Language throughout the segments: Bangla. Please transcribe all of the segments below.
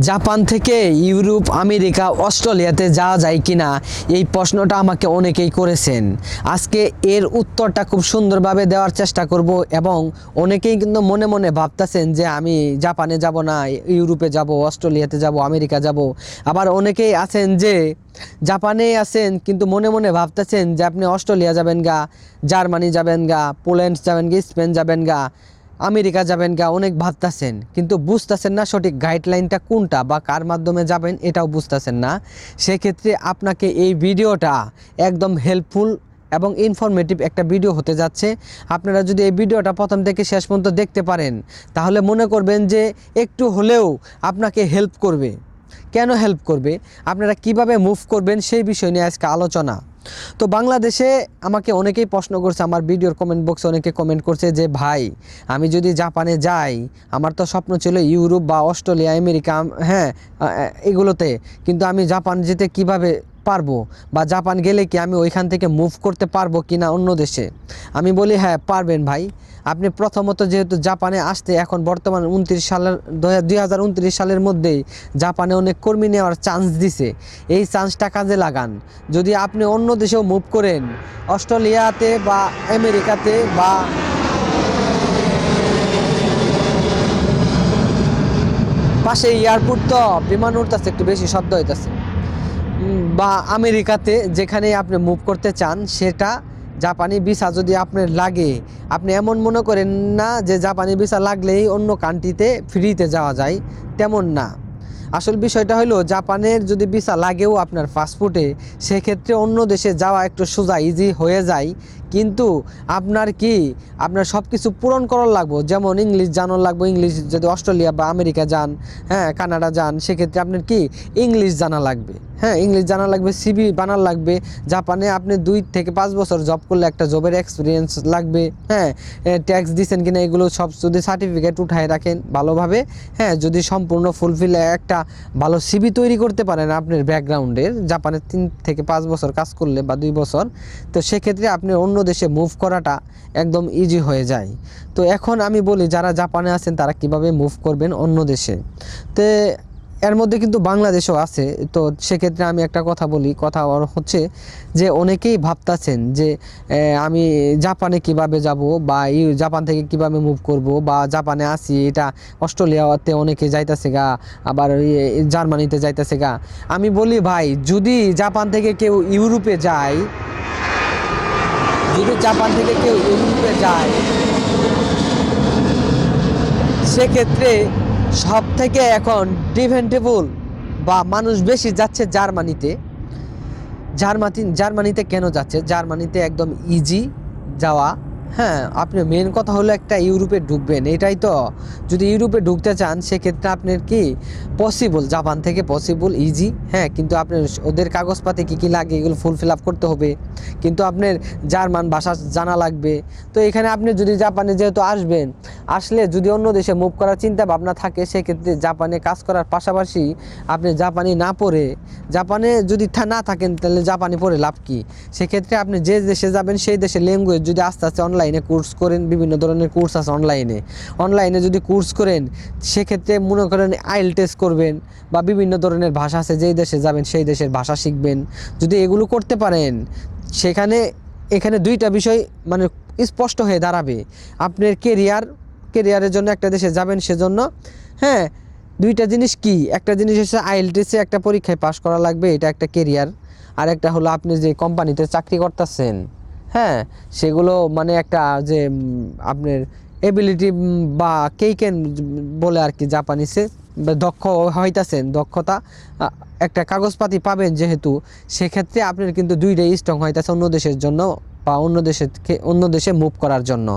জাপান থেকে ইউরোপ, আমেরিকা, অস্ট্রেলিয়াতে যাওয়া যায় কিনা এই প্রশ্নটা আমাকে অনেকেই করেছেন। আজকে এর উত্তরটা খুব সুন্দরভাবে দেওয়ার চেষ্টা করব এবং অনেকেই কিন্তু মনে মনে ভাবতেছেন যে আমি জাপানে যাব না, ইউরোপে যাব, অস্ট্রেলিয়াতে যাব, আমেরিকা যাব। আবার অনেকেই আছেন যে জাপানে আছেন কিন্তু মনে মনে ভাবতেছেন যে আপনি অস্ট্রেলিয়া যাবেন গা, জার্মানি যাবেন গা, পোল্যান্ড যাবেন গা, স্পেন যাবেন গা, আমেরিকা যাবেন গা, অনেক ভাবতেছেন কিন্তু বুঝতেছেন না সঠিক গাইডলাইনটা কোনটা বা কার মাধ্যমে যাবেন এটাও বুঝতেছেন না। সেক্ষেত্রে আপনাকে এই ভিডিওটা একদম হেল্পফুল এবং ইনফরমেটিভ একটা ভিডিও হতে যাচ্ছে। আপনারা যদি এই ভিডিওটা প্রথম থেকে শেষ পর্যন্ত দেখতে পারেন তাহলে মনে করবেন যে একটু হলেও আপনাকে হেল্প করবে। কেন হেল্প করবে, আপনারা কিভাবে মুভ করবেন সেই বিষয় নিয়ে আজকে আলোচনা। তো বাংলাদেশে আমাকে অনেকেই প্রশ্ন করছে, আমার ভিডিওর কমেন্ট বক্সে অনেকে কমেন্ট করছে যে ভাই আমি যদি জাপানে যাই, আমার তো স্বপ্ন ছিল ইউরোপ বা অস্ট্রেলিয়া, আমেরিকা, হ্যাঁ এগুলোতে, কিন্তু আমি জাপান যেতে কিভাবে পারবো বা জাপান গেলে কি আমি ওইখান থেকে মুভ করতে পারবো কি না অন্য দেশে। আমি বলি হ্যাঁ পারবেন ভাই। আপনি প্রথমত যেহেতু জাপানে আসতে এখন বর্তমান 2029 সালের মধ্যেই জাপানে অনেক কর্মী নেওয়ার চান্স দিছে, এই চান্সটা কাজে লাগান। যদি আপনি অন্য দেশেও মুভ করেন, অস্ট্রেলিয়াতে বা আমেরিকাতে বা পাশে এয়ারপোর্ট তো বিমান উঠতেছে, একটু বেশি শব্দ হইতেছে, বা আমেরিকাতে যেখানে আপনি মুভ করতে চান সেটা জাপানি ভিসা যদি আপনার লাগে, আপনি এমন মনে করেন না যে জাপানি ভিসা লাগলেই অন্য কান্ট্রিতে ফ্রিতে যাওয়া যায়, তেমন না। আসল বিষয়টা হলো জাপানের যদি ভিসা লাগেও আপনার পাসপোর্টে, সেক্ষেত্রে অন্য দেশে যাওয়া একটু সোজা ইজি হয়ে যায়, কিন্তু আপনার সব কিছু পূরণ করার লাগবে। যেমন ইংলিশ জানার লাগবে, ইংলিশ যদি অস্ট্রেলিয়া বা আমেরিকা যান, হ্যাঁ কানাডা যান, সেক্ষেত্রে আপনার ইংলিশ জানা লাগবে। হ্যাঁ ইংলিশ জানা লাগবে, সিভি বানার লাগবে। জাপানে আপনি 2 থেকে 5 বছর জব করলে একটা জবের এক্সপিরিয়েন্স লাগবে। হ্যাঁ ট্যাক্স দিচ্ছেন কিনা এগুলো সব যদি সার্টিফিকেট উঠায় রাখেন ভালোভাবে, হ্যাঁ যদি সম্পূর্ণ ফুলফিল একটা ভালো সিভি তৈরি করতে পারেন আপনার ব্যাকগ্রাউন্ডের, জাপানে 3 থেকে 5 বছর কাজ করলে বা 2 বছর, তো সেক্ষেত্রে আপনি অন্য দেশে মুভ করাটা একদম ইজি হয়ে যায়। তো এখন আমি বলি যারা জাপানে আছেন তারা কিভাবে মুভ করবেন অন্য দেশে। তো এর মধ্যে কিন্তু বাংলাদেশও আছে। তো সেক্ষেত্রে আমি একটা কথা বলি, কথা হচ্ছে যে অনেকেই ভাবতাছেন যে আমি জাপানে কিভাবে যাব বা জাপান থেকে কিভাবে মুভ করব, বা জাপানে আসি এটা অস্ট্রেলিয়াতে অনেকে যাইতেছে গা, আবার জার্মানিতে যাইতেছে গা। আমি বলি ভাই যদি জাপান থেকে কেউ ইউরোপে যায়, যদি জাপান থেকে কেউ ইউরোপে যায় সেক্ষেত্রে সব থেকে এখন ডিপেন্ডেবল বা মানুষ বেশি যাচ্ছে জার্মানিতে। জার্মানিতে কেন যাচ্ছে? জার্মানিতে একদম ইজি যাওয়া। হ্যাঁ আপনি মেন কথা হলো একটা ইউরোপে ঢুকবেন, এটাই তো। যদি ইউরোপে ঢুকতে চান সেক্ষেত্রে আপনার পসিবল, জাপান থেকে পসিবল, ইজি। হ্যাঁ কিন্তু আপনার ওদের কাগজপাতি কী কী লাগে এগুলো ফুলফিল আপ করতে হবে, কিন্তু আপনার জার্মান ভাষা জানা লাগবে। তো এখানে আপনি যদি জাপানে যেহেতু আসবেন, আসলে যদি অন্য দেশে মুভ করার চিন্তা ভাবনা থাকে সেক্ষেত্রে জাপানে কাজ করার পাশাপাশি আপনি জাপানি না পড়ে, জাপানে যদি না থাকেন তাহলে জাপানি পড়ে লাভ কি? সেক্ষেত্রে আপনি যে দেশে যাবেন সেই দেশের ল্যাঙ্গুয়েজ যদি আস্তে আস্তে অনলাইনে কোর্স করেন, বিভিন্ন ধরনের কোর্স আছে অনলাইনে যদি কোর্স করেন সেক্ষেত্রে মনে করেন আইল টেস্ট করবেন বা বিভিন্ন ধরনের ভাষা আছে, যেই দেশে যাবেন সেই দেশের ভাষা শিখবেন। যদি এগুলো করতে পারেন এখানে দুইটা বিষয় মানে স্পষ্ট হয়ে দাঁড়াবে। আপনার কেরিয়ারের জন্য একটা দেশে যাবেন সেজন্য, হ্যাঁ দুইটা জিনিস কি, একটা জিনিস হচ্ছে আইএলটিএসে একটা পরীক্ষায় পাশ করা লাগবে, এটা একটা কেরিয়ার। আর একটা হলো আপনি যে কোম্পানিতে চাকরি করতেছেন, হ্যাঁ সেগুলো মানে একটা যে আপনার এবিলিটি বা কেইকেন বলে আর কি জাপানিসে, দক্ষ হইতাছেন, দক্ষতা একটা কাগজপাতি পাবেন যেহেতু, সেক্ষেত্রে আপনার কিন্তু দুইটাই স্ট্রং হইতাছে অন্য দেশের জন্য বা অন্য দেশে মুভ করার জন্য।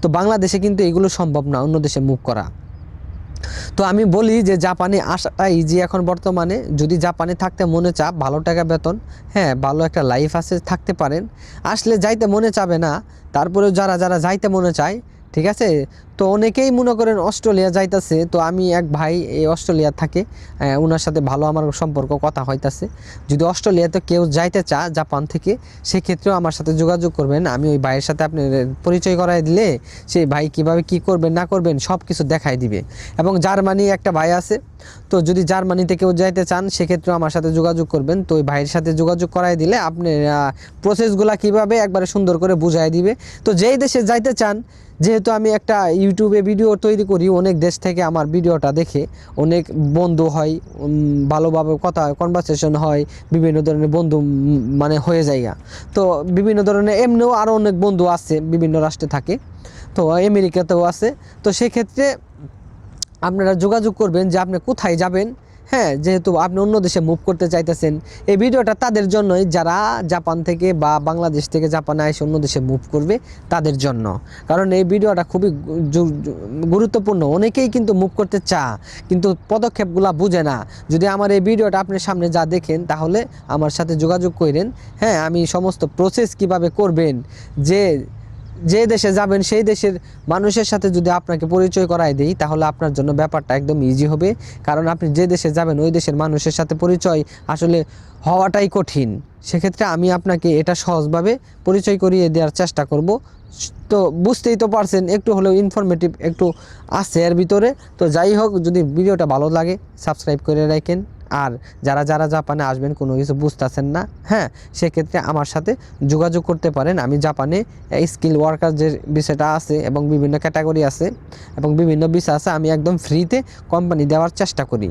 তো বাংলাদেশে কিন্তু এগুলো সম্ভব না অন্য দেশে মুভ করা। তো আমি বলি যে জাপানে আসাটা ইজি এখন বর্তমানে। যদি জাপানে থাকতে মনে চাপ, ভালো টাকা বেতন, হ্যাঁ ভালো একটা লাইফ আছে, থাকতে পারেন। আসলে যাইতে মনে চাবে না, তারপরেও যারা যারা যাইতে মনে চায়, ঠিক আছে, তো অনেকেই মনে করেন অস্ট্রেলিয়া যাইতাছে, তো আমি এক ভাই এই অস্ট্রেলিয়া থাকে, ওনার সাথে ভালো আমার সম্পর্ক, কথা হইতাছে। যদি অস্ট্রেলিয়াতে কেউ যাইতে চা জাপান থেকে, সেক্ষেত্রেও আমার সাথে যোগাযোগ করবেন। আমি ওই ভাইয়ের সাথে আপনি পরিচয় করাই দিলে সেই ভাই কিভাবে কি করবেন না করবেন সব কিছু দেখাই দিবে। এবং জার্মানি একটা ভাই আছে, তো যদি জার্মানিতে কেউ যাইতে চান সেক্ষেত্রেও আমার সাথে যোগাযোগ করবেন। তো ওই ভাইয়ের সাথে যোগাযোগ করাই দিলে আপনি প্রসেসগুলো কিভাবে একবারে সুন্দর করে বুঝাই দিবে। তো যেই দেশে যাইতে চান, যেহেতু আমি একটা ইউটিউবে ভিডিও তৈরি করি, অনেক দেশ থেকে আমার ভিডিওটা দেখে অনেক বন্ধু হয়, ভালোভাবে কথা কনভারসেশন হয়, বিভিন্ন ধরনের বন্ধু মানে হয়ে যায়গা। তো বিভিন্ন ধরনের এমনিও আরও অনেক বন্ধু আছে, বিভিন্ন রাষ্ট্রে থাকে, তো আমেরিকাতেও আছে। তো সেক্ষেত্রে আপনারা যোগাযোগ করবেন যে আপনি কোথায় যাবেন। হ্যাঁ, যেহেতু আপনি অন্য দেশে মুভ করতে চাইতেছেন, এই ভিডিওটা তাদের জন্যই যারা জাপান থেকে বা বাংলাদেশ থেকে জাপানে এসে অন্য দেশে মুভ করবে তাদের জন্য। কারণ এই ভিডিওটা খুবই গুরুত্বপূর্ণ। অনেকেই কিন্তু মুভ করতে কিন্তু পদক্ষেপগুলো বুঝে না। যদি আমার এই ভিডিওটা আপনার সামনে যা দেখেন, তাহলে আমার সাথে যোগাযোগ করেন। হ্যাঁ, আমি সমস্ত প্রসেস কিভাবে করবেন, যে দেশে যাবেন সেই দেশের মানুষের সাথে যদি আপনাকে পরিচয় করায় দেই, তাহলে আপনার জন্য ব্যাপারটা একদম ইজি হবে। কারণ আপনি যে দেশে যাবেন ওই দেশের মানুষের সাথে পরিচয় আসলে হওয়াটাই কঠিন। সেক্ষেত্রে আমি আপনাকে এটা সহজভাবে পরিচয় করিয়ে দেওয়ার চেষ্টা করব। তো বুঝতেই তো পারছেন, একটু হলেও ইনফরমেটিভ একটু আছে এর ভিতরে। তো যাই হোক, যদি ভিডিওটা ভালো লাগে সাবস্ক্রাইব করে রাখেন। আর যারা জাপানে আসবেন, কোনো কিছু বুঝতেছেন না, হ্যাঁ, সেক্ষেত্রে আমার সাথে যোগাযোগ করতে পারেন। আমি জাপানে স্কিল ওয়ার্কার যে বিষয়টা আছে এবং বিভিন্ন ক্যাটাগরি আছে এবং বিভিন্ন বিষয় আছে, আমি একদম ফ্রিতে কোম্পানি দেওয়ার চেষ্টা করি।